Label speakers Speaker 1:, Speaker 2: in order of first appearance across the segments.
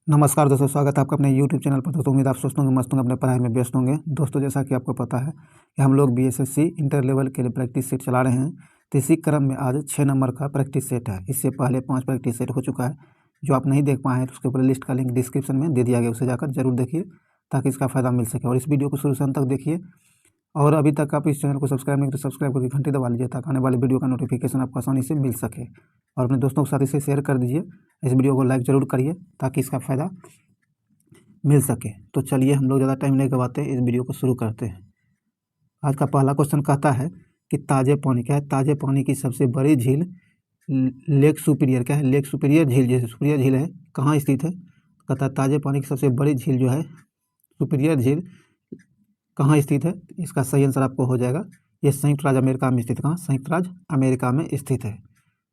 Speaker 1: नमस्कार दोस्तों, स्वागत है आपका अपने YouTube चैनल पर। दोस्तों उम्मीद आप स्वस्थ होंगे, मस्त होंगे, अपने पढ़ाई में व्यस्त होंगे। दोस्तों जैसा कि आपको पता है कि हम लोग BSSC इंटर लेवल के लिए प्रैक्टिस सेट चला रहे हैं। तो इसी क्रम में आज 6 नंबर का प्रैक्टिस सेट है। इससे पहले 5 प्रैक्टिस सेट हो चुका है। जो आप नहीं देख पाए हैं तो उसके ऊपर लिस्ट का लिंक डिस्क्रिप्शन में दे दिया गया, उसे जाकर जरूर देखिए ताकि इसका फ़ायदा मिल सके। और इस वीडियो को शुरू से अंत तक देखिए। और अभी तक आप इस चैनल को सब्सक्राइब नहीं तो सब्सक्राइब करके घंटी दबा लीजिए ताकि आने वाले वीडियो का नोटिफिकेशन आपको आसानी से मिल सके। और अपने दोस्तों के साथ इसे शेयर कर दीजिए। इस वीडियो को लाइक ज़रूर करिए ताकि इसका फ़ायदा मिल सके। तो चलिए हम लोग ज़्यादा टाइम नहीं गवाते, इस वीडियो को शुरू करते हैं। आज का पहला क्वेश्चन कहता है कि ताज़े पानी क्या है। ताज़े पानी की सबसे बड़ी झील लेक सुपीरियर क्या है। लेक सुपीरियर झील, जैसे सुपीरियर झील है कहाँ स्थित है। कहता है ताज़े पानी की सबसे बड़ी झील जो है सुपीरियर झील कहाँ स्थित है। इसका सही आंसर आपको हो जाएगा, ये संयुक्त राज्य अमेरिका में स्थित। कहाँ? संयुक्त राज्य अमेरिका में स्थित है।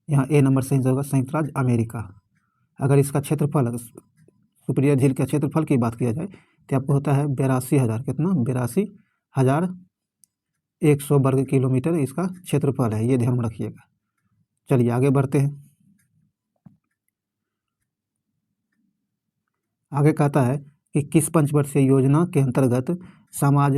Speaker 1: यहाँ ए नंबर सही आंसर होगा, संयुक्त राज्य अमेरिका। अगर इसका क्षेत्रफल, सुपीरियर झील के क्षेत्रफल की बात किया जाए तो आपको होता है 82,000, कितना? 82,100 वर्ग किलोमीटर इसका क्षेत्रफल है, ये ध्यान में रखिएगा। चलिए आगे बढ़ते हैं। आगे कहता है कि किस पंचवर्षीय योजना के अंतर्गत समाज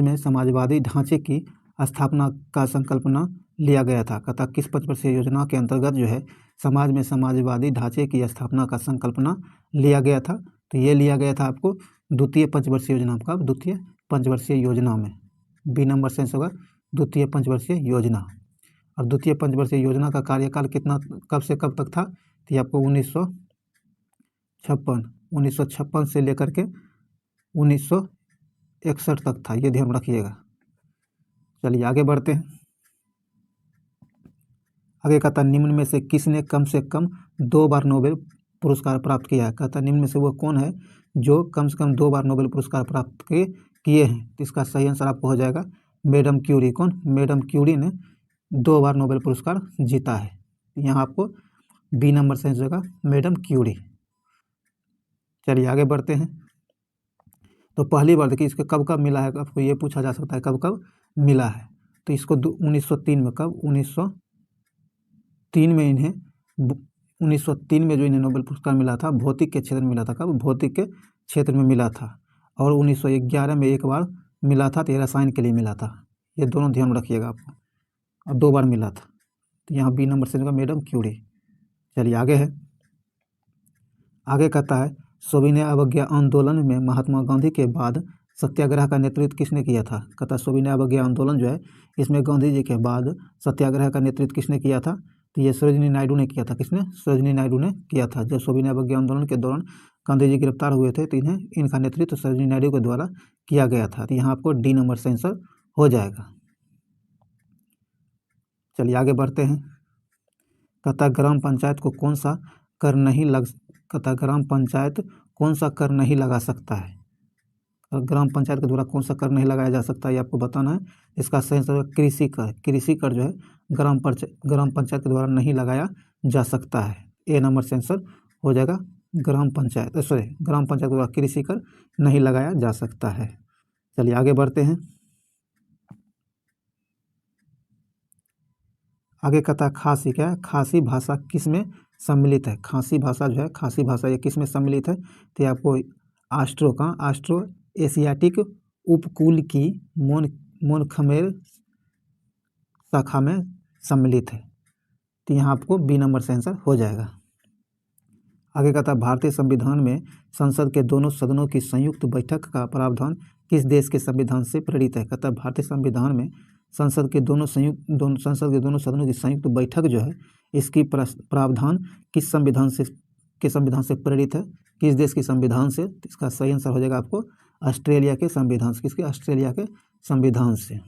Speaker 1: में समाजवादी ढांचे की स्थापना का संकल्पना लिया गया था। कहता किस पंचवर्षीय योजना के अंतर्गत जो है समाज में समाजवादी ढांचे की स्थापना का संकल्पना लिया गया था। तो ये लिया गया था आपको द्वितीय पंचवर्षीय योजना। कब? द्वितीय पंचवर्षीय योजना में। बी नंबर सेंस होगा द्वितीय पंचवर्षीय योजना। और द्वितीय पंचवर्षीय योजना का कार्यकाल कितना, कब से कब तक था? तो ये आपको 1956 से लेकर के 1961 तक था, ये ध्यान रखिएगा। चलिए आगे बढ़ते हैं। आगे कहता निम्न में से किसने कम से कम 2 बार नोबेल पुरस्कार प्राप्त किया है। कहता निम्न में से वो कौन है जो कम से कम 2 बार नोबेल पुरस्कार प्राप्त किए हैं। तो इसका सही आंसर आपको हो जाएगा मैडम क्यूरी। कौन? मैडम क्यूरी ने 2 बार नोबेल पुरस्कार जीता है। यहाँ आपको बी नंबर सही होगा, मैडम क्यूरी। चलिए आगे बढ़ते हैं। तो पहली बार देखिए इसको कब कब मिला है, आपको ये पूछा जा सकता है कब कब मिला है। तो इसको 1903 में, कब? 1903 में इन्हें 1903 में जो इन्हें नोबेल पुरस्कार मिला था भौतिक के क्षेत्र में मिला था। कब? भौतिक के क्षेत्र में मिला था। और 1911 में एक बार मिला था, तो ये रसायन के लिए मिला था। ये दोनों ध्यान में रखिएगा आपको, और 2 बार मिला था। तो यहाँ बी नंबर से मैडम क्यूरी। चलिए आगे है। आगे कहता है सविनय अवज्ञा आंदोलन में महात्मा गांधी के बाद सत्याग्रह का नेतृत्व किसने किया था। कहता सविनय अवज्ञा आंदोलन जो है इसमें गांधी जी के बाद सत्याग्रह का नेतृत्व किसने किया था। तो ये सरोजिनी नायडू ने किया था। किसने? सरोजिनी नायडू ने किया था। जब सविनय अवज्ञा आंदोलन के दौरान गांधी जी गिरफ्तार हुए थे तो इनका नेतृत्व सरोजिनी नायडू के द्वारा किया गया था। तो यहाँ आपको डी नंबर से आंसर हो जाएगा। चलिए आगे बढ़ते हैं। कहता ग्राम पंचायत को कौन सा कर नहीं लग कहता ग्राम पंचायत कौन सा कर नहीं लगा सकता है। और ग्राम पंचायत के द्वारा कौन सा कर नहीं लगाया जा सकता है ये आपको बताना है। इसका सही आंसर कृषि कर। कृषि कर जो है ग्राम पंचायत के द्वारा नहीं लगाया जा सकता है। ए नंबर से आंसर हो जाएगा ग्राम पंचायत के द्वारा कृषि कर नहीं लगाया जा सकता है। चलिए आगे बढ़ते हैं। आगे कहता खासी क्या है। खासी भाषा किस में सम्मिलित है। खासी भाषा जो है, खासी भाषा ये किस में सम्मिलित है। तो ये आपको ऑस्ट्रो एशियाटिक उपकूल की मोनखमेर शाखा में सम्मिलित है। तो यहाँ आपको बी नंबर से आंसर हो जाएगा। आगे कहता है भारतीय संविधान में संसद के दोनों सदनों की संयुक्त बैठक का प्रावधान किस देश के संविधान से प्रेरित है। कहता है भारतीय संविधान में संसद के दोनों सदनों की संयुक्त बैठक जो है इसकी प्रावधान किस संविधान से प्रेरित है। किस देश के संविधान से। इसका सही आंसर हो जाएगा आपको ऑस्ट्रेलिया के संविधान से। किसके? ऑस्ट्रेलिया के संविधान से।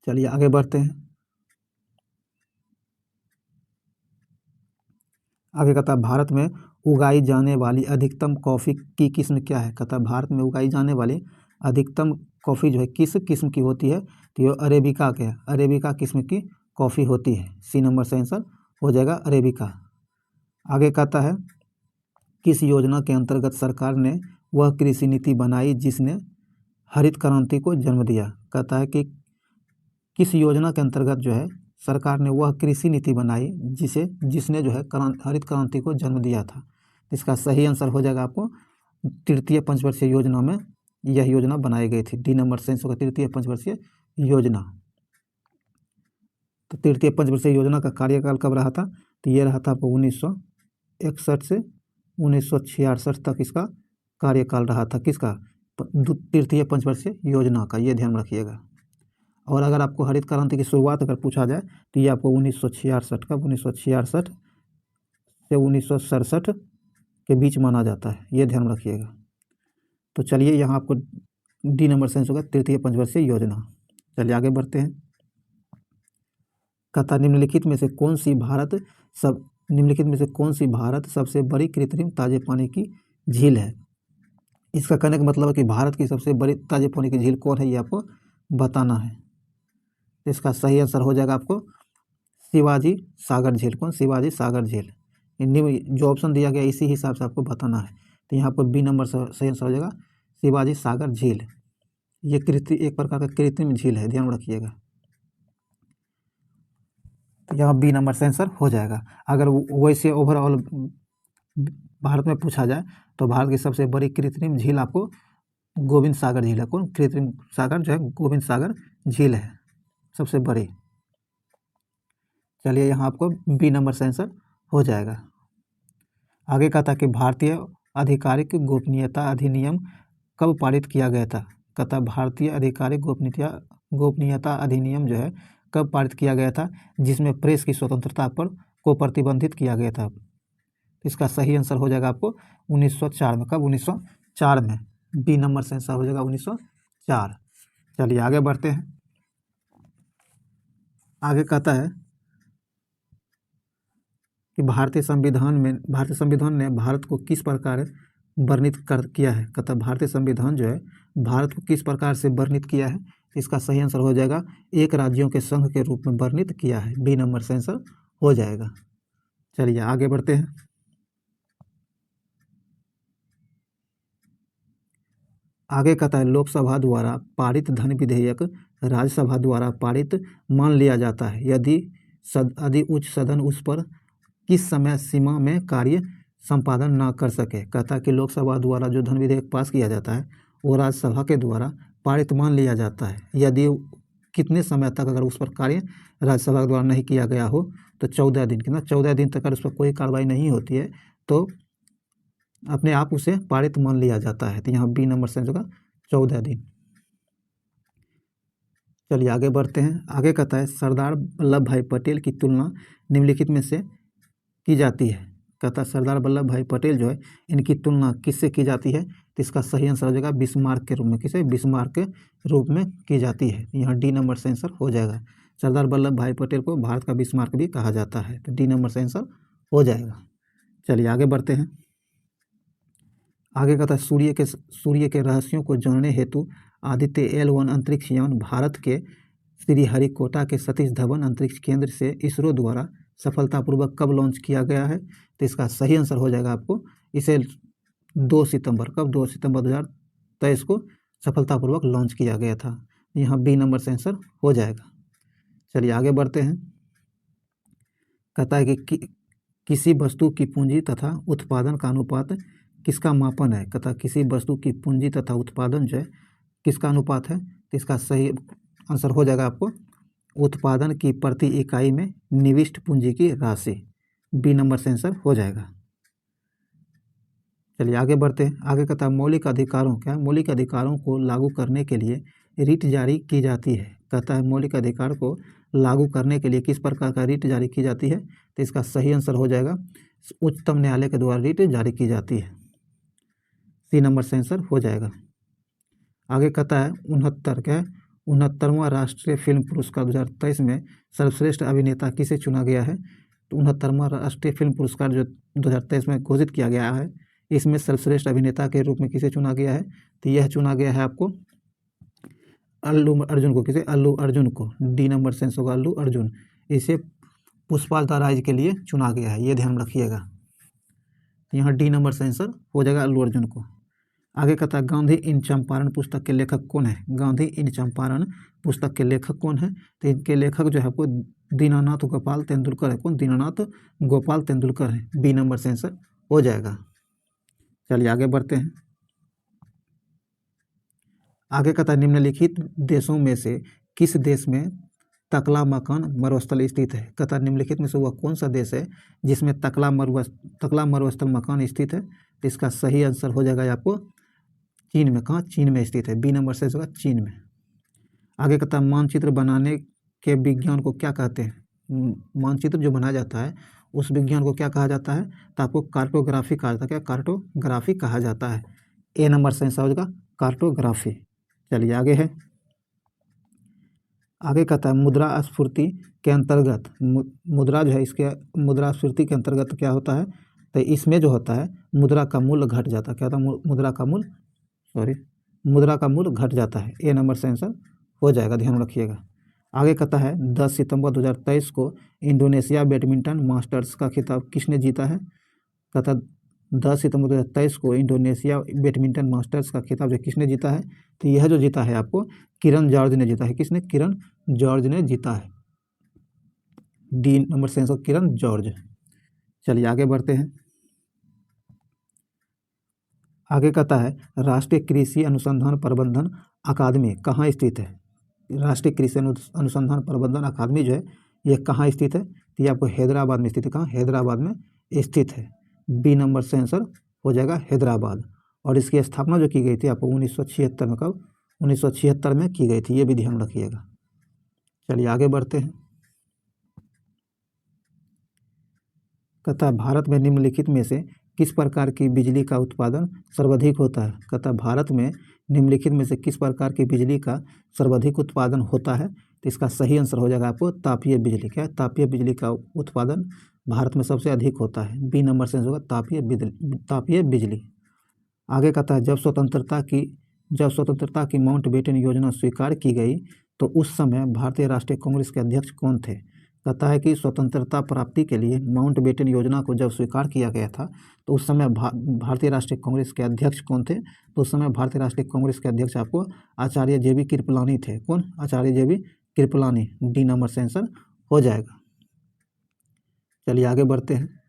Speaker 1: चलिए आगे बढ़ते हैं। आगे कहता है भारत में उगाई जाने वाली अधिकतम कॉफ़ी की किस्म क्या है। कहता है भारत में उगाई जाने वाली अधिकतम कॉफ़ी जो है किस किस्म की होती है। तो ये अरेबिका के अरेबिका किस्म की कॉफ़ी होती है। सी नंबर से आंसर हो जाएगा अरेबिका। आगे कहता है किस योजना के अंतर्गत सरकार ने वह कृषि नीति बनाई जिसने हरित क्रांति को जन्म दिया। कहता है कि किस योजना के अंतर्गत जो है सरकार ने वह कृषि नीति बनाई जिसने जो है हरित क्रांति को जन्म दिया था। इसका सही आंसर हो जाएगा आपको तृतीय पंचवर्षीय योजना में यह योजना बनाई गई थी। डी नंबर सेंस होगा तृतीय पंचवर्षीय योजना। तो तृतीय पंचवर्षीय योजना का कार्यकाल कब रहा था? तो ये रहा था आपको 1961 से 1966 तक इसका कार्यकाल रहा था। किसका? तृतीय पंचवर्षीय योजना का, ये ध्यान रखिएगा। और अगर आपको हरित क्रांति की शुरुआत अगर पूछा जाए तो ये आपको 1966 का 1966 से 1967 के बीच माना जाता है, ये ध्यान रखिएगा। तो चलिए यहाँ आपको डी नंबर सेंस होगा तृतीय पंचवर्षीय योजना। चलिए आगे बढ़ते हैं। कथा निम्नलिखित में से कौन सी भारत सबसे बड़ी कृत्रिम ताजे पानी की झील है? इसका कहने का मतलब है कि भारत की सबसे बड़ी ताजे पानी की झील कौन है, ये आपको बताना है। इसका सही आंसर हो जाएगा आपको शिवाजी सागर झील। कौन? शिवाजी सागर झील। जो ऑप्शन दिया गया इसी हिसाब से आपको बताना है। तो यहाँ पर बी नंबर सही आंसर हो जाएगा शिवाजी सागर झील। ये एक प्रकार का कृत्रिम झील है, ध्यान रखिएगा। तो यहाँ बी नंबर से आंसर हो जाएगा। अगर वैसे ओवरऑल भारत में पूछा जाए तो भारत की सबसे बड़ी कृत्रिम झील आपको गोविंद सागर झील है। कौन? कृत्रिम सागर जो है गोविंद सागर झील है सबसे बड़ी। चलिए यहाँ आपको बी नंबर से आंसर हो जाएगा। आगे कहता कि भारतीय आधिकारिक गोपनीयता अधिनियम कब पारित किया गया था? कहता भारतीय आधिकारिक गोपनीयता अधिनियम जो है कब पारित किया गया था, जिसमें प्रेस की स्वतंत्रता पर को प्रतिबंधित किया गया था? इसका सही आंसर हो जाएगा आपको 1904 में। कब? 1904 में। बी नंबर से आंसर हो जाएगा 1904। चलिए आगे बढ़ते हैं। आगे कहता है कि भारतीय संविधान ने भारत को किस प्रकार वर्णित किया है? कहता भारतीय संविधान जो है भारत को किस प्रकार से वर्णित किया है? इसका सही आंसर हो जाएगा एक राज्यों के संघ के रूप में वर्णित किया है। बी नंबर से आंसर हो जाएगा। चलिए आगे बढ़ते हैं। आगे कहता है लोकसभा द्वारा पारित धन विधेयक राज्यसभा द्वारा पारित मान लिया जाता है यदि उच्च सदन उस पर किस समय सीमा में कार्य संपादन ना कर सके? कहता है कि लोकसभा द्वारा जो धन विधेयक पास किया जाता है वो राज्यसभा के द्वारा पारित मान लिया जाता है यदि कितने समय तक अगर उस पर कार्य राज्यसभा द्वारा नहीं किया गया हो तो 14 दिन। कितना? 14 दिन तक अगर उस पर कोई कार्रवाई नहीं होती है तो अपने आप उसे पारित मान लिया जाता है। तो यहाँ बी नंबर से होगा 14 दिन। चलिए आगे बढ़ते हैं। आगे कहता है सरदार वल्लभ भाई पटेल की तुलना निम्नलिखित में से की जाती है? कहता है सरदार वल्लभ भाई पटेल जो है इनकी तुलना किससे की जाती है? तो इसका सही आंसर हो जाएगा बिस्मार्क के रूप में। किसे? बिस्मार्क के रूप में की जाती है। यहाँ डी नंबर से आंसर हो जाएगा। सरदार वल्लभ भाई पटेल को भारत का बिस्मार्क भी कहा जाता है, तो डी नंबर से आंसर हो जाएगा। चलिए आगे बढ़ते हैं। आगे कहता है सूर्य के रहस्यों को जानने हेतु आदित्य L1 अंतरिक्ष यान भारत के श्रीहरिकोटा के सतीश धवन अंतरिक्ष केंद्र से इसरो द्वारा सफलतापूर्वक कब लॉन्च किया गया है? तो इसका सही आंसर हो जाएगा आपको इसे 2 सितंबर। कब? 2 सितंबर 2023 को सफलतापूर्वक लॉन्च किया गया था। यहाँ बी नंबर से आंसर हो जाएगा। चलिए आगे बढ़ते हैं। कहता है कि किसी वस्तु की पूंजी तथा उत्पादन का अनुपात किसका मापन है? कहता किसी वस्तु की पूंजी तथा उत्पादन जो है किसका अनुपात है? तो इसका सही आंसर हो जाएगा आपको उत्पादन की प्रति इकाई में निविष्ट पूंजी की राशि। बी नंबर से आंसर हो जाएगा। चलिए आगे बढ़ते हैं। आगे कहता है मौलिक अधिकारों को लागू करने के लिए रिट जारी की जाती है? कहता है मौलिक अधिकार को लागू करने के लिए किस प्रकार का रिट जारी की जाती है? तो इसका सही आंसर हो जाएगा उच्चतम न्यायालय के द्वारा रिट जारी की जाती है। सी नंबर से आंसर हो जाएगा। आगे कहता है 69वां राष्ट्रीय फिल्म पुरस्कार 2023 में सर्वश्रेष्ठ अभिनेता किसे चुना गया है? तो 69वां राष्ट्रीय फिल्म पुरस्कार जो 2023 में घोषित किया गया है इसमें सर्वश्रेष्ठ अभिनेता के रूप में किसे चुना गया है? तो यह चुना गया है आपको अल्लू अर्जुन को। किसे? अल्लू अर्जुन को। डी नंबर सेंस होगा अल्लू अर्जुन। इसे पुष्पा द राइज के लिए चुना गया है, ये ध्यान रखिएगा। यहाँ डी नंबर से आंसर हो जाएगा अल्लू अर्जुन को। आगे कहता है गांधी इन चंपारण पुस्तक के लेखक कौन है? गांधी इन चंपारण पुस्तक के लेखक कौन है? तो इनके लेखक जो है आपको दीनानाथ गोपाल तेंदुलकर है। कौन? दीनानाथ गोपाल तेंदुलकर है। बी नंबर से आंसर हो जाएगा। चलिए आगे बढ़ते हैं। आगे कहता है निम्नलिखित देशों में से किस देश में तकला मकान मरुस्थल स्थित है। कहता है निम्नलिखित में से वह कौन सा देश है जिसमें तकला मरुस्थल मकान स्थित है। तो इसका सही आंसर हो जाएगा आपको चीन में। कहाँ? चीन में स्थित है। बी नंबर से होगा चीन में। आगे कहता है मानचित्र बनाने के विज्ञान को क्या कहते हैं। मानचित्र जो बनाया जाता है उस विज्ञान को क्या कहा जाता है। तो आपको कार्टोग्राफी कहा जाता है। क्या? कार्टोग्राफी कहा जाता है। ए नंबर से आंसर हो जाएगा कार्टोग्राफी। चलिए आगे है। आगे कहता है मुद्रास्फीति के अंतर्गत मुद्रा जो है इसके मुद्रास्फीति के अंतर्गत क्या होता है। तो इसमें जो होता है मुद्रा का मूल्य घट जाता है। क्या होता है? मुद्रा का मूल्य घट जाता है। ए नंबर से आंसर हो जाएगा, ध्यान रखिएगा। आगे कहता है 10 सितंबर 2023 को इंडोनेशिया बैडमिंटन मास्टर्स का खिताब किसने जीता है। कहता 10 सितंबर 2023 को इंडोनेशिया बैडमिंटन मास्टर्स का खिताब जो किसने जीता है। तो यह जो जीता है आपको किरण जॉर्ज ने जीता है। किसने? किरण जॉर्ज ने जीता है। डी नंबर से आंसर किरण जॉर्ज। चलिए आगे बढ़ते हैं। आगे कहता है राष्ट्रीय कृषि अनुसंधान प्रबंधन अकादमी कहाँ स्थित है। राष्ट्रीय कृषि अनुसंधान प्रबंधन अकादमी जो है ये कहाँ स्थित है। तो ये आपको हैदराबाद में स्थित है। कहाँ? हैदराबाद में स्थित है। बी नंबर से आंसर हो जाएगा हैदराबाद। और इसकी स्थापना जो की गई थी आपको 1976 में। कब? 1976 में की गई थी, ये भी ध्यान रखिएगा। चलिए आगे बढ़ते हैं। कहता है भारत में निम्नलिखित में से किस प्रकार की बिजली का उत्पादन सर्वाधिक होता है। कहता है भारत में निम्नलिखित में से किस प्रकार की बिजली का सर्वाधिक उत्पादन होता है। तो इसका सही आंसर हो जाएगा आपको तापीय बिजली। क्या है? तापीय बिजली का उत्पादन भारत में सबसे अधिक होता है। बी नंबर से होगा तापीय बिजली। आगे कहता है जब स्वतंत्रता की माउंटबेटन योजना स्वीकार की गई तो उस समय भारतीय राष्ट्रीय कांग्रेस के अध्यक्ष कौन थे। कहता है कि स्वतंत्रता प्राप्ति के लिए माउंटबेटन योजना को जब स्वीकार किया गया था तो उस समय भारतीय राष्ट्रीय कांग्रेस के अध्यक्ष कौन थे। तो उस समय भारतीय राष्ट्रीय कांग्रेस के अध्यक्ष आपको आचार्य JB कृपलानी थे। कौन? आचार्य JB कृपलानी। डी नंबर से आंसर हो जाएगा। चलिए आगे बढ़ते हैं।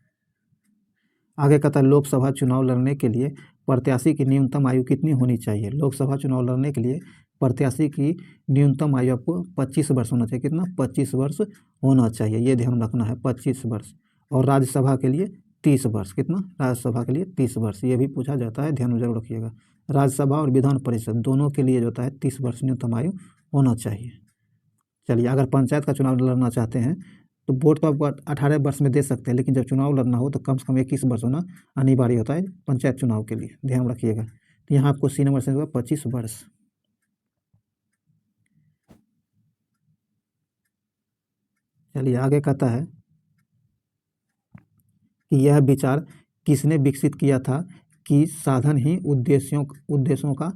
Speaker 1: आगे कहता है लोकसभा चुनाव लड़ने के लिए प्रत्याशी की न्यूनतम आयु कितनी होनी चाहिए। लोकसभा चुनाव लड़ने के लिए प्रत्याशी की न्यूनतम आयु आपको 25 वर्ष होना चाहिए। कितना? 25 वर्ष होना चाहिए, ये ध्यान रखना है, 25 वर्ष। और राज्यसभा के लिए 30 वर्ष। कितना? राज्यसभा के लिए 30 वर्ष, ये भी पूछा जाता है, ध्यान जरूर रखिएगा। राज्यसभा और विधान परिषद दोनों के लिए जो होता है 30 वर्ष न्यूनतम आयु होना चाहिए। चलिए अगर पंचायत का चुनाव लड़ना चाहते हैं तो वोट तो आपको 18 वर्ष में दे सकते हैं, लेकिन जब चुनाव लड़ना हो तो कम से कम 21 वर्ष होना अनिवार्य होता है पंचायत चुनाव के लिए, ध्यान रखिएगा। तो यहाँ आपको सी नंबर से होगा 25 वर्ष। चलिए आगे कहता है कि यह विचार किसने विकसित किया था कि साधन ही उद्देश्यों का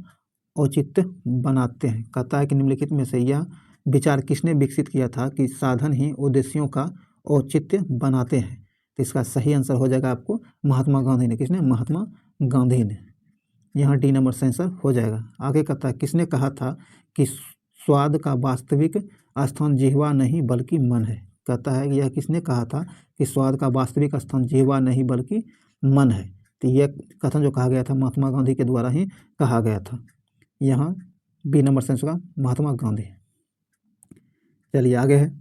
Speaker 1: औचित्य बनाते हैं। कहता है कि निम्नलिखित में से यह विचार किसने विकसित किया था कि साधन ही उद्देश्यों का औचित्य बनाते हैं। तो इसका सही आंसर हो जाएगा आपको महात्मा गांधी ने। किसने? महात्मा गांधी ने। यहाँ डी नंबर से आंसर हो जाएगा। आगे कहता है किसने कहा था कि स्वाद का वास्तविक स्थान जिह्वा नहीं बल्कि मन है। कहता है कि यह किसने कहा था कि स्वाद का वास्तविक स्थान जिह्वा नहीं बल्कि मन है। तो यह कथन जो कहा गया था महात्मा गांधी के द्वारा ही कहा गया था। यहाँ बी नंबर से आंसर महात्मा गांधी। चलिए आगे है।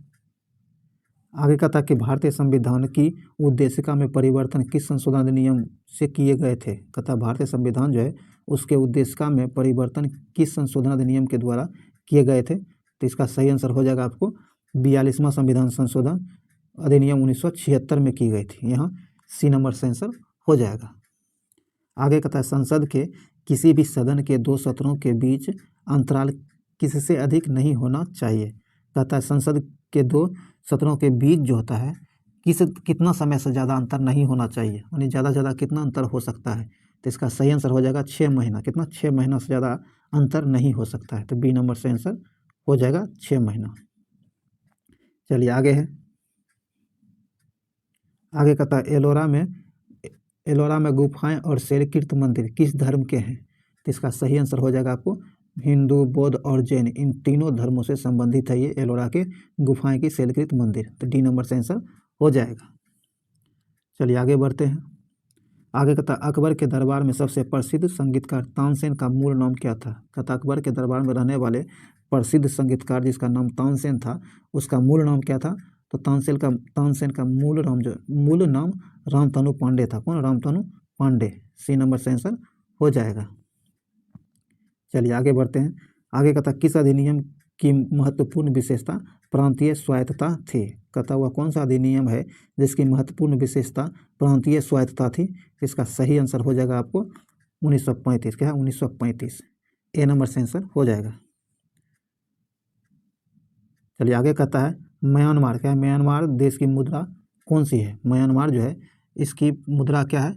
Speaker 1: आगे कहता है कि भारतीय संविधान की उद्देशिका में परिवर्तन किस संशोधन अधिनियम से किए गए थे। कहता है भारतीय संविधान जो है उसके उद्देशिका में परिवर्तन किस संशोधन अधिनियम के द्वारा किए गए थे। तो इसका सही आंसर हो जाएगा आपको 42वां संविधान संशोधन अधिनियम 1976 में की गई थी। यहाँ सी नंबर से आंसर हो जाएगा। आगे कहता है संसद के किसी भी सदन के 2 सत्रों के बीच अंतराल किससे अधिक नहीं होना चाहिए। कहता है संसद के 2 सत्रों के बीच जो होता है कितना समय से ज़्यादा अंतर नहीं होना चाहिए, यानी ज़्यादा से ज़्यादा कितना अंतर हो सकता है। तो इसका सही आंसर हो जाएगा 6 महीना। कितना? 6 महीना से ज़्यादा अंतर नहीं हो सकता है। तो बी नंबर से आंसर हो जाएगा 6 महीना। चलिए आगे है। आगे कहता है एलोरा में गुफाएं और शैलकृत मंदिर किस धर्म के हैं। तो इसका सही आंसर हो जाएगा आपको हिंदू, बौद्ध और जैन, इन तीनों धर्मों से संबंधित है ये एलोरा के गुफाएं की शैलकृत मंदिर। तो डी नंबर से आंसर हो जाएगा। चलिए आगे बढ़ते हैं। आगे कहता अकबर के दरबार में सबसे प्रसिद्ध संगीतकार तानसेन का मूल नाम क्या था। कहता अकबर के दरबार में रहने वाले प्रसिद्ध संगीतकार जिसका नाम तानसेन था उसका मूल नाम क्या था। तो तानसेन का मूल नाम रामतनु पांडे था। कौन? रामतनु पांडे। सी नंबर से आंसर हो जाएगा। चलिए आगे बढ़ते हैं। आगे कहता किस अधिनियम की महत्वपूर्ण विशेषता प्रांतीय स्वायत्तता थी। कहता वह कौन सा अधिनियम है जिसकी महत्वपूर्ण विशेषता प्रांतीय स्वायत्तता थी। इसका सही आंसर हो जाएगा आपको 1935। क्या है? 1935। ए नंबर से आंसर हो जाएगा। चलिए आगे कहता है म्यांमार। क्या है? म्यांमार देश की मुद्रा कौन सी है। म्यांमार जो है इसकी मुद्रा क्या है।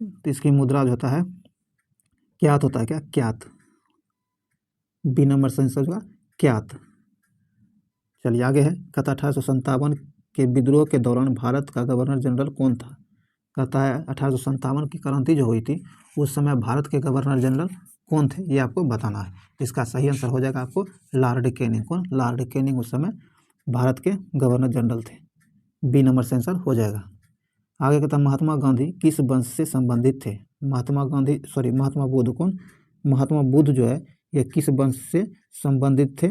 Speaker 1: तो इसकी मुद्रा जो होता है क्यात होता है। क्या? क्यात। बी नंबर से आंसर होगा क्यात। चलिए आगे है। कहता 1857 के विद्रोह के दौरान भारत का गवर्नर जनरल कौन था। कहता है 1857 की क्रांति जो हुई थी उस समय भारत के गवर्नर जनरल कौन थे ये आपको बताना है। इसका सही आंसर हो जाएगा आपको लॉर्ड कैनिंग। कौन? लॉर्ड कैनिंग उस समय भारत के गवर्नर जनरल थे। बी नंबर से आंसर हो जाएगा। आगे कहता महात्मा गांधी किस वंश से संबंधित थे। महात्मा बुद्ध। कौन? महात्मा बुद्ध जो है ये किस वंश से संबंधित थे।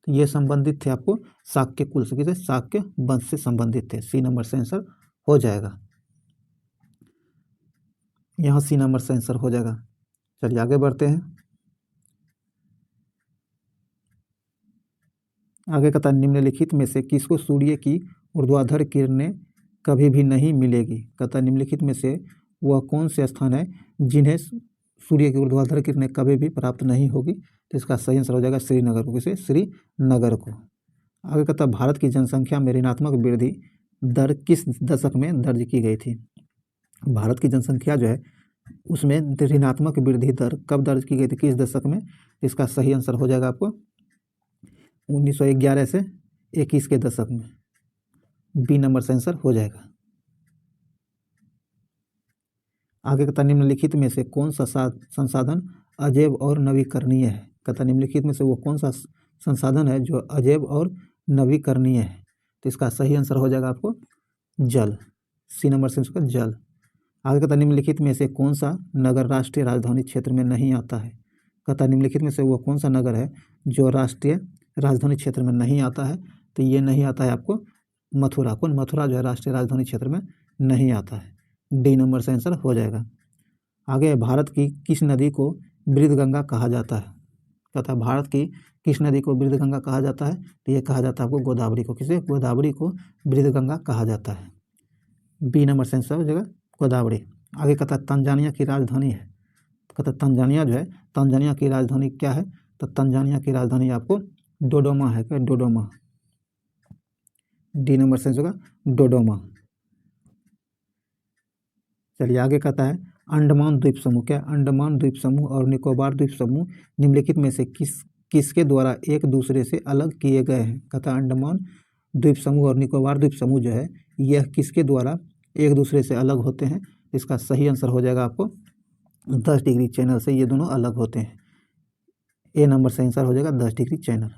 Speaker 1: तो ये संबंधित थे आपको शाक्य कुल से। किसे? शाक्य वंश से संबंधित थे। सी नंबर से आंसर हो जाएगा। यहाँ सी नंबर से आंसर हो जाएगा। चलिए आगे बढ़ते हैं। आगे कहता निम्नलिखित में से किसको सूर्य की ऊर्ध्वाधर किरणें कभी भी नहीं मिलेगी। कहता निम्नलिखित में से वह कौन से स्थान है जिन्हें सूर्य की ऊर्ध्वाधर किरणें कभी भी प्राप्त नहीं होगी। तो इसका सही आंसर हो जाएगा श्रीनगर को। किसे? श्रीनगर को। आगे कहता भारत की जनसंख्या में ऋणात्मक वृद्धि दर किस दशक में दर्ज की गई थी। भारत की जनसंख्या जो है उसमें ऋणात्मक वृद्धि दर कब दर्ज की गई थी, किस दशक में। इसका सही आंसर हो जाएगा आपको 1911 से 21 के दशक में। बी नंबर से आंसर हो जाएगा। आगे कहता निम्नलिखित में से कौन सा संसाधन अजैव और नवीकरणीय है। कहता निम्नलिखित में से वो कौन सा संसाधन है जो अजैव और नवीकरणीय है। तो इसका सही आंसर हो जाएगा आपको जल। सी नंबर से उसका जल। आगे कहता निम्नलिखित में से कौन सा नगर राष्ट्रीय राजधानी क्षेत्र में नहीं आता है। कहता निम्नलिखित में से वो कौन सा नगर है जो राष्ट्रीय राजधानी क्षेत्र में नहीं आता है। तो ये नहीं आता है आपको मथुरा। कौन? मथुरा जो है राष्ट्रीय राजधानी क्षेत्र में नहीं आता है। डी नंबर से आंसर हो जाएगा। आगे भारत की किस नदी को वृद्धगंगा कहा जाता है। कहता भारत की किस नदी को वृद्धगंगा कहा जाता है। तो ये कहा जाता है आपको गोदावरी को। किसे? गोदावरी को वृद्धगंगा कहा जाता है। बी नंबर से आंसर हो जाएगा गोदावरी। आगे कहता तंजानिया की राजधानी है। कहता तंजानिया जो है तंजानिया की राजधानी क्या है। तो तंजानिया की राजधानी आपको डोडोमा है। क्या? डोडोमा। डी नंबर से होगा डोडोमा। चलिए आगे कहता है अंडमान द्वीप समूह। क्या? अंडमान द्वीप समूह और निकोबार द्वीप समूह निम्नलिखित में से किसके द्वारा एक दूसरे से अलग किए गए हैं। कहता अंडमान द्वीप समूह और निकोबार द्वीप समूह जो है यह किसके द्वारा एक दूसरे से अलग होते हैं। इसका सही आंसर हो जाएगा आपको 10 डिग्री चैनल से ये दोनों अलग होते हैं। ए नंबर से आंसर हो जाएगा 10 डिग्री चैनल।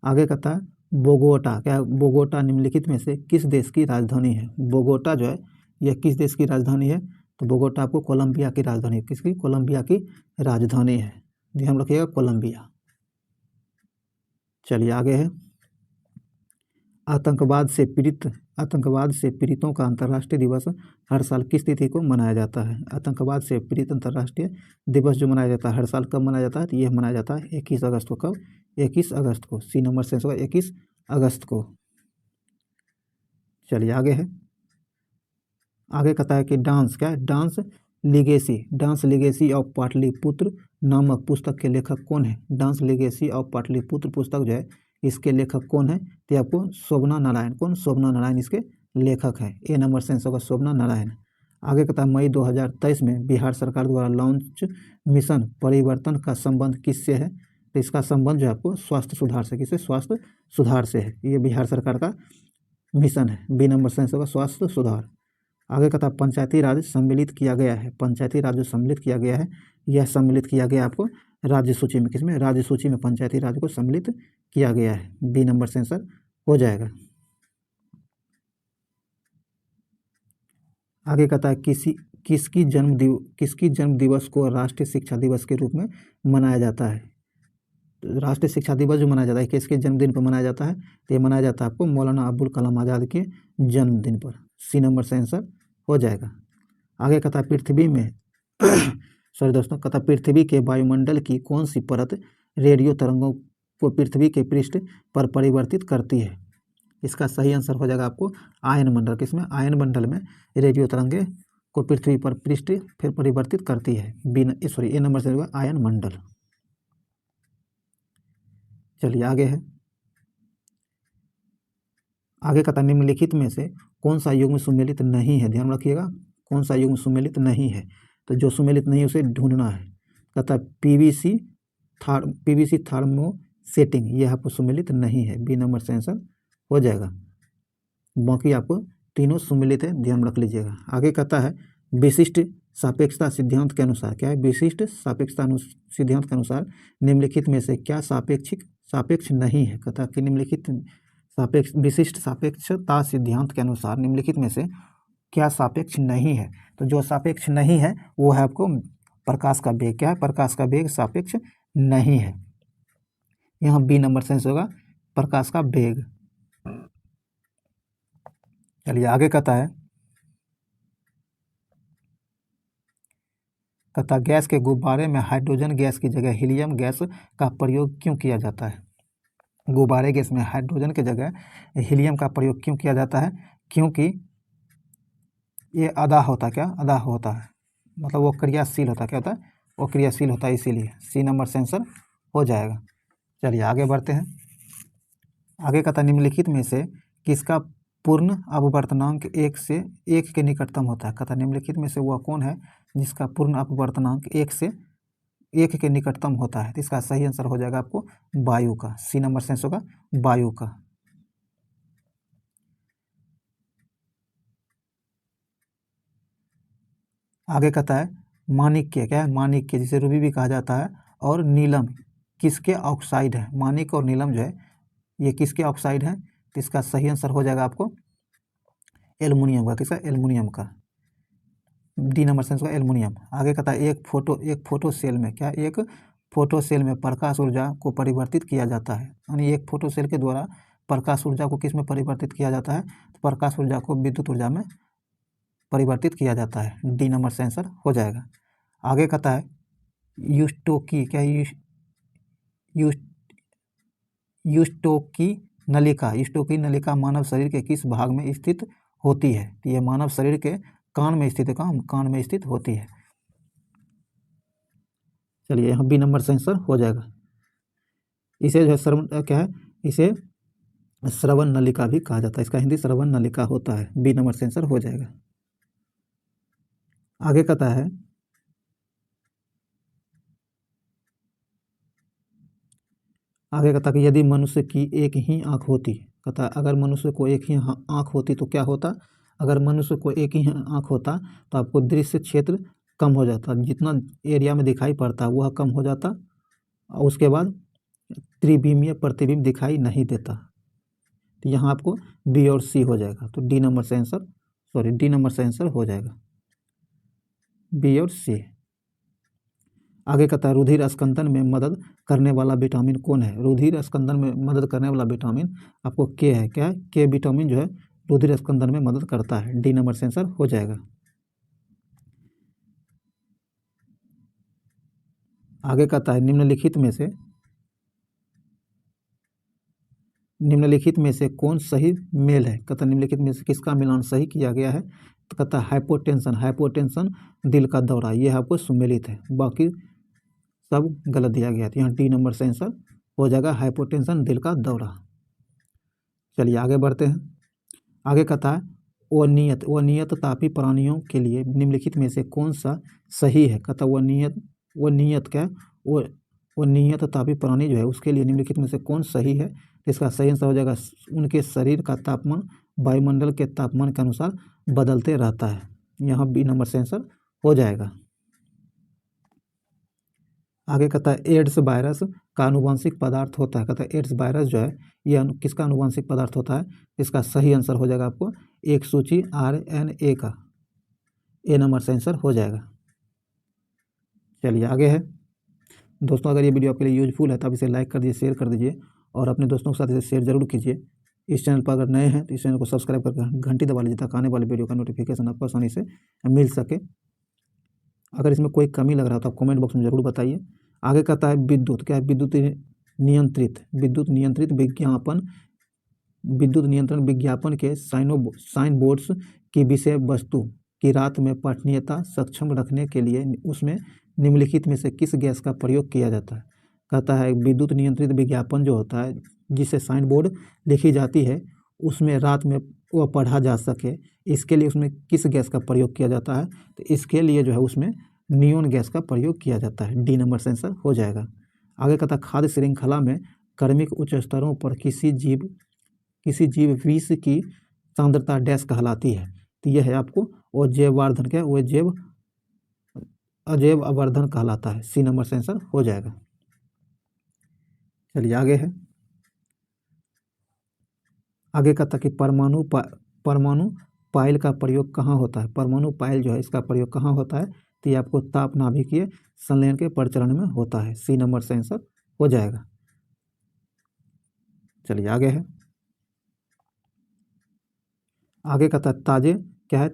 Speaker 1: आगे कहता है बोगोटा। क्या? बोगोटा निम्नलिखित में से किस देश की राजधानी है। बोगोटा जो है यह किस देश की राजधानी है। तो बोगोटा आपको कोलंबिया की राजधानी है। किसकी? कोलंबिया की राजधानी है। ध्यान रखिएगा कोलंबिया। चलिए आगे है आतंकवाद से पीड़ितों का अंतर्राष्ट्रीय दिवस हर साल किस तिथि को मनाया जाता है। आतंकवाद से पीड़ित अंतर्राष्ट्रीय दिवस जो मनाया जाता है हर साल कब मनाया जाता है। तो यह मनाया जाता है 21 अगस्त को। कब? 21 अगस्त को। सी नंबर से होगा 21 अगस्त को। चलिए आगे है। आगे कहता है कि डांस। क्या है? डांस लिगेसी ऑफ पाटलिपुत्र नामक पुस्तक के लेखक कौन है। डांस लिगेसी ऑफ पाटलिपुत्र पुस्तक जो है इसके लेखक कौन है। तो आपको शोभना नारायण। कौन? शोभना नारायण इसके लेखक है। ए नंबर से होगा शोभना नारायण। आगे कहता है मई 2023 में बिहार सरकार द्वारा लॉन्च मिशन परिवर्तन का संबंध किससे है। तो इसका संबंध जो है आपको स्वास्थ्य सुधार से। किससे? स्वास्थ्य सुधार से है। ये बिहार सरकार का मिशन है। बी नंबर से होगा स्वास्थ्य सुधार। आगे कहता पंचायती राज सम्मिलित किया गया है। पंचायती राज जो सम्मिलित किया गया है यह सम्मिलित किया गया आपको राज्य सूची में। किसमें? राज्य सूची में पंचायती राज को सम्मिलित किया गया है। बी नंबर से आंसर हो जाएगा। आगे कहता है किसकी जन्म दिवस को राष्ट्रीय शिक्षा दिवस के रूप में मनाया जाता है। तो राष्ट्रीय शिक्षा दिवस जो मनाया जाता है किसके जन्मदिन पर मनाया जाता है, तो ये मनाया जाता है आपको मौलाना अबुल कलाम आज़ाद के जन्मदिन पर। सी नंबर से आंसर हो जाएगा। आगे कहता है पृथ्वी में सॉरी दोस्तों, कहता पृथ्वी के वायुमंडल की कौन सी परत रेडियो तरंगों को पृथ्वी के पृष्ठ पर परिवर्तित करती है। इसका सही आंसर हो जाएगा आपको आयन मंडल। किसमें, आयन मंडल में रेडियो तरंगे को पृथ्वी पर पृष्ठ फिर परिवर्तित करती है। ए नंबर से होगा आयन मंडल। चलिए आगे है। आगे कहता निम्नलिखित में से कौन सा युग्म सुमेलित नहीं है। ध्यान रखिएगा, कौन सा युग्म सुमेलित नहीं है, तो जो सुमेलित नहीं है उसे ढूंढना है। कहता पीवीसी थर्मोसेटिंग, यह आपको सुमेलित नहीं है। बी नंबर से आंसर हो जाएगा। बाकी आपको तीनों सुमेलित है, ध्यान रख लीजिएगा। आगे कहता है विशिष्ट सापेक्षता सिद्धांत के अनुसार, क्या है, विशिष्ट सापेक्षता सिद्धांत के अनुसार निम्नलिखित में से क्या सापेक्ष नहीं है। कहता कि निम्नलिखित विशिष्ट सापेक्षता सिद्धांत के अनुसार निम्नलिखित में से क्या सापेक्ष नहीं है। तो जो सापेक्ष नहीं है वो है आपको प्रकाश का वेग। क्या है, प्रकाश का वेग सापेक्ष नहीं है। यहाँ बी नंबर सेंस होगा प्रकाश का वेग। चलिए आगे कहता गैस के गुब्बारे में हाइड्रोजन गैस की जगह हीलियम गैस का प्रयोग क्यों किया जाता है। गुब्बारे गैस में हाइड्रोजन की जगह हीलियम का प्रयोग क्यों किया जाता है, क्योंकि ये अदा होता है, मतलब वो क्रियाशील होता, क्या होता है, वो क्रियाशील होता है, इसीलिए सी नंबर से आंसर हो जाएगा। चलिए आगे बढ़ते हैं। आगे कहता निम्नलिखित में से किसका पूर्ण अपवर्तनांक 1 के निकटतम होता है। कहता निम्नलिखित में से वह कौन है जिसका पूर्ण अपवर्तनांक 1 के निकटतम होता है। तो इसका सही आंसर हो जाएगा आपको वायु का। सी नंबर सेंस होगा वायु का। आगे कहता है माणिक्य, क्या है, माणिक्य जिसे रूबी भी कहा जाता है, और नीलम किसके ऑक्साइड है। माणिक और नीलम जो है ये किसके ऑक्साइड है। तो इसका सही आंसर हो जाएगा आपको एल्युमिनियम का। किसका, एल्युमिनियम का। डी नंबर सेंस का एल्युमिनियम। आगे कहता है एक फोटो सेल में, क्या, एक फोटो सेल में प्रकाश ऊर्जा को परिवर्तित किया जाता है। यानी एक फोटो सेल के द्वारा प्रकाश ऊर्जा को किस में परिवर्तित किया जाता है, तो प्रकाश ऊर्जा को विद्युत ऊर्जा में परिवर्तित किया जाता है। डी नंबर से आंसर हो जाएगा। आगे कहता है यूस्टोकी, क्या, यूस्टोकी नलिका मानव शरीर के किस भाग में स्थित होती है। तो ये मानव शरीर के कान में स्थित है, कान में स्थित होती है। चलिए यहाँ बी नंबर से आंसर हो जाएगा। इसे जो है इसे श्रवण नलिका भी कहा जाता है। इसका हिंदी श्रवण नलिका होता है। बी नंबर से आंसर हो जाएगा। आगे कहता है कि यदि मनुष्य की एक ही आंख होती, कहता अगर मनुष्य को एक ही आंख होती तो क्या होता। अगर मनुष्य को एक ही आंख होता तो आपको दृश्य क्षेत्र कम हो जाता, जितना एरिया में दिखाई पड़ता वह कम हो जाता, और उसके बाद त्रिविमीय प्रतिबिंब दिखाई नहीं देता। तो यहाँ आपको बी और सी हो जाएगा। तो डी नंबर से आंसर हो जाएगा बी और सी। आगे कहता है रुधिर स्कंदन में मदद करने वाला विटामिन कौन है। रुधिर स्कंदन में मदद करने वाला विटामिन आपको के है। क्या है, के विटामिन जो है रुधिर स्कंदन में मदद करता है। डी नंबर से आंसर हो जाएगा। आगे कहता है निम्नलिखित में से कौन सही मेल है। कहता निम्नलिखित में से किसका मिलान सही किया गया है। तो कहता हाइपोटेंशन दिल का दौरा, यह आपको सुमेलित है, बाकी सब गलत दिया गया। तो यहाँ डी नंबर से आंसर हो जाएगा हाइपोटेंशन दिल का दौरा। चलिए आगे बढ़ते हैं। आगे कहता है अनियत तापी प्राणियों के लिए निम्नलिखित में से कौन सा सही है। कहता नियत तापी प्राणी जो है उसके लिए निम्नलिखित में से कौन सही है। इसका सही आंसर हो जाएगा उनके शरीर का तापमान वायुमंडल के तापमान के अनुसार बदलते रहता है। यहाँ बी नंबर से आंसर हो जाएगा। आगे कहता है एड्स वायरस का आनुवंशिक पदार्थ होता है। कहता है एड्स वायरस जो है यह किसका आनुवंशिक पदार्थ होता है। इसका सही आंसर हो जाएगा आपको एक सूची RNA का। ए नंबर से आंसर हो जाएगा। चलिए आगे है दोस्तों, अगर ये वीडियो आपके लिए यूजफुल है तो आप इसे लाइक कर दीजिए, शेयर कर दीजिए और अपने दोस्तों के साथ इसे शेयर जरूर कीजिए। इस चैनल पर अगर नए हैं तो इस चैनल को सब्सक्राइब करके घंटी दबा लीजिए ताकि आने वाले वीडियो का नोटिफिकेशन आपको आसानी से मिल सके। अगर इसमें कोई कमी लग रहा हो तो आप कमेंट बॉक्स में ज़रूर बताइए। आगे कहता है विद्युत, क्या है? विद्युत नियंत्रण विज्ञापन के साइन बोर्ड्स की विषय वस्तु की रात में पठनीयता सक्षम रखने के लिए उसमें निम्नलिखित में से किस गैस का प्रयोग किया जाता है? कहता है विद्युत नियंत्रित विज्ञापन जो होता है, जिसे साइन बोर्ड लिखी जाती है, उसमें रात में वह पढ़ा जा सके, इसके लिए उसमें किस गैस का प्रयोग किया जाता है? तो इसके लिए जो है उसमें नियोन गैस का प्रयोग किया जाता है। डी नंबर से आंसर हो जाएगा। आगे कहता है खाद्य श्रृंखला में क्रमिक उच्च स्तरों पर किसी जीव विष की सांद्रता डैश कहलाती है। तो यह है आपको अजैववर्धन, क्या वो अजैव आवर्धन कहलाता है। सी नंबर से आंसर हो जाएगा। चलिए आगे है, आगे कहता कि परमाणु पायल का प्रयोग कहाँ होता है? परमाणु पायल जो है इसका प्रयोग कहाँ होता है? तो ये आपको ताप नाभिकीय संलयन के परिचालन में होता है। सी नंबर से आंसर हो जाएगा। चलिए आगे है, आगे कहता है ताजे, क्या है?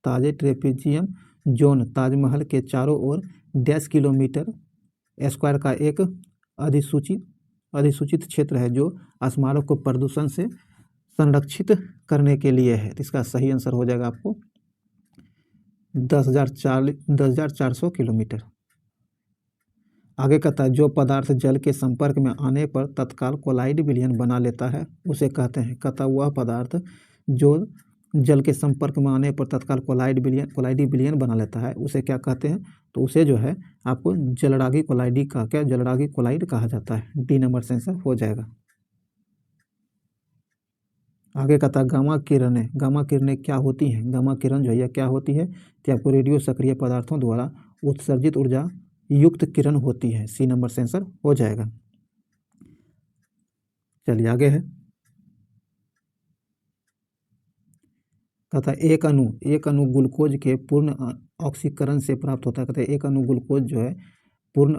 Speaker 1: ताजे ट्रेपेजियम जोन ताजमहल के चारों ओर 10 किलोमीटर स्क्वायर का एक अधिसूचित क्षेत्र है जो स्मारक को प्रदूषण से संरक्षित करने के लिए है। तो इसका सही आंसर हो जाएगा आपको 10,400 किलोमीटर। आगे कहता है जो पदार्थ जल के संपर्क में आने पर तत्काल कोलाइड विलयन बना लेता है उसे कहते हैं। कहता वह पदार्थ जो जल के संपर्क में आने पर तत्काल कोलाइड विलयन बना लेता है उसे क्या कहते हैं? तो उसे जो है आपको जलरागी कोलाइड कहा जाता है। डी नंबर से आंसर हो जाएगा। आगे कहता है गामा किरणें क्या होती हैं? गामा किरण जो है क्या होती है? तो आपको रेडियो सक्रिय पदार्थों द्वारा उत्सर्जित ऊर्जा युक्त किरण होती है। सी नंबर से आंसर हो जाएगा। चलिए आगे है, कहता है एक अणु ग्लूकोज के पूर्ण ऑक्सीकरण से प्राप्त होता है। कहता है एक अणु ग्लूकोज जो है पूर्ण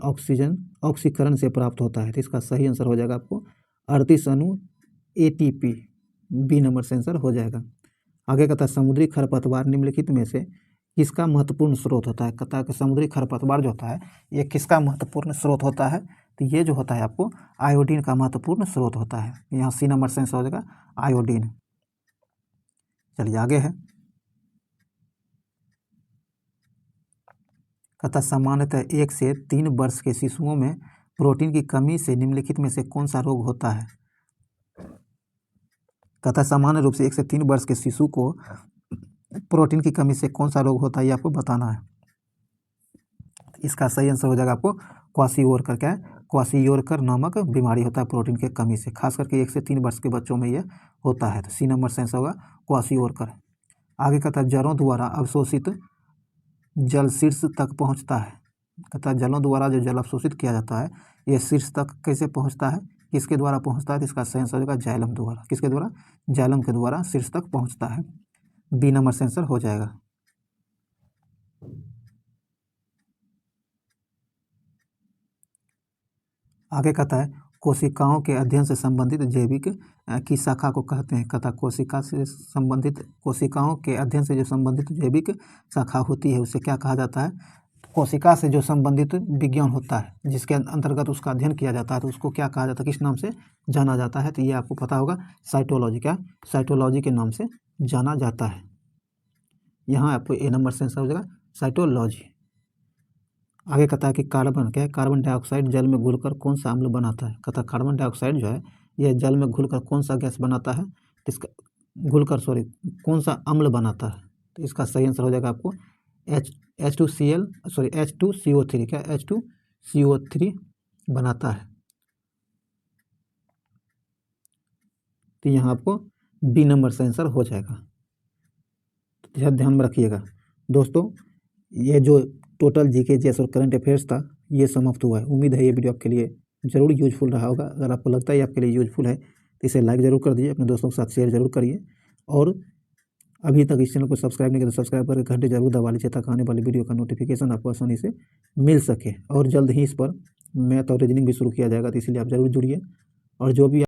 Speaker 1: ऑक्सीकरण से प्राप्त होता है। तो इसका सही आंसर हो जाएगा आपको 38 अणु ATP। बी नंबर से आंसर हो जाएगा। आगे कहता है समुद्री खरपतवार निम्नलिखित में से किसका महत्वपूर्ण स्रोत होता है? कहता है कि समुद्री खरपतवार जो होता है ये किसका महत्वपूर्ण स्रोत होता है? तो ये जो होता है आपको आयोडीन का महत्वपूर्ण स्रोत होता है। यहाँ सी नंबर से आंसर हो जाएगा आयोडीन। चलिए आगे है, कहता सामान्यतः 1 से 3 वर्ष के शिशुओं में प्रोटीन की कमी से निम्नलिखित में से कौन सा रोग होता है? कहता सामान्य रूप से 1 से 3 वर्ष के शिशु को प्रोटीन की कमी से कौन सा रोग होता है ये आपको बताना है। इसका सही आंसर हो जाएगा आपको क्वाशियोरकर। क्या है? क्वाशियोरकर नामक बीमारी होता है प्रोटीन की कमी से, खास करके 1 से 3 वर्ष के बच्चों में यह होता है। तो सी नंबर से आंसर होगा क्वाशियोरकर। आगे कहता है जलों द्वारा अवशोषित जल शीर्ष तक पहुँचता है। कहता है जलों द्वारा जो जल अवशोषित किया जाता है ये शीर्ष तक कैसे पहुँचता है, किसके द्वारा पहुँचता है? तो इसका सही आंसर हो जाएगा जाइलम द्वारा। किसके द्वारा? जाइलम के द्वारा शीर्ष तक पहुँचता है। बी नंबर से आंसर हो जाएगा। आगे कहता है कोशिकाओं के अध्ययन से संबंधित जैविक की शाखा को कहते हैं। कहता कोशिकाओं के अध्ययन से जो संबंधित जैविक शाखा होती है उसे क्या कहा जाता है? कोशिका से जो संबंधित विज्ञान होता है जिसके अंतर्गत उसका अध्ययन किया जाता है तो उसको क्या कहा जाता है, किस नाम से जाना जाता है? तो ये आपको पता होगा साइटोलॉजी। क्या? साइटोलॉजी के नाम से जाना जाता है। यहाँ आपको ए नंबर से आंसर हो जाएगा साइटोलॉजी। आगे कहता है कि कार्बन, क्या है? कार्बन डाइऑक्साइड जल में घुलकर कौन सा अम्ल बनाता है? कहता है कार्बन डाइऑक्साइड जो है यह जल में घुलकर कौन सा गैस बनाता है? कौन सा अम्ल बनाता है? तो इसका सही आंसर हो जाएगा आपको H2CO3। क्या? H2CO3 बनाता है। तो यहाँ आपको बी नंबर से आंसर हो जाएगा। तो ध्यान में रखिएगा दोस्तों, ये जो टोटल जीके जीएस और करंट अफेयर्स था ये समाप्त हुआ है। उम्मीद है ये वीडियो आपके लिए ज़रूर यूजफुल रहा होगा। अगर आपको लगता है ये आपके लिए यूजफुल है तो इसे लाइक ज़रूर कर दीजिए, अपने दोस्तों के साथ शेयर ज़रूर करिए और अभी तक इस चैनल को सब्सक्राइब नहीं किया तो सब्सक्राइब करके घंटे जरूर दबा लीजिए ताकि आने वाली वीडियो का नोटिफिकेशन आपको आसानी से मिल सके। और जल्द ही इस पर मैथ और रीजनिंग भी शुरू किया जाएगा, तो इसीलिए आप जरूर जुड़िए। और जो भी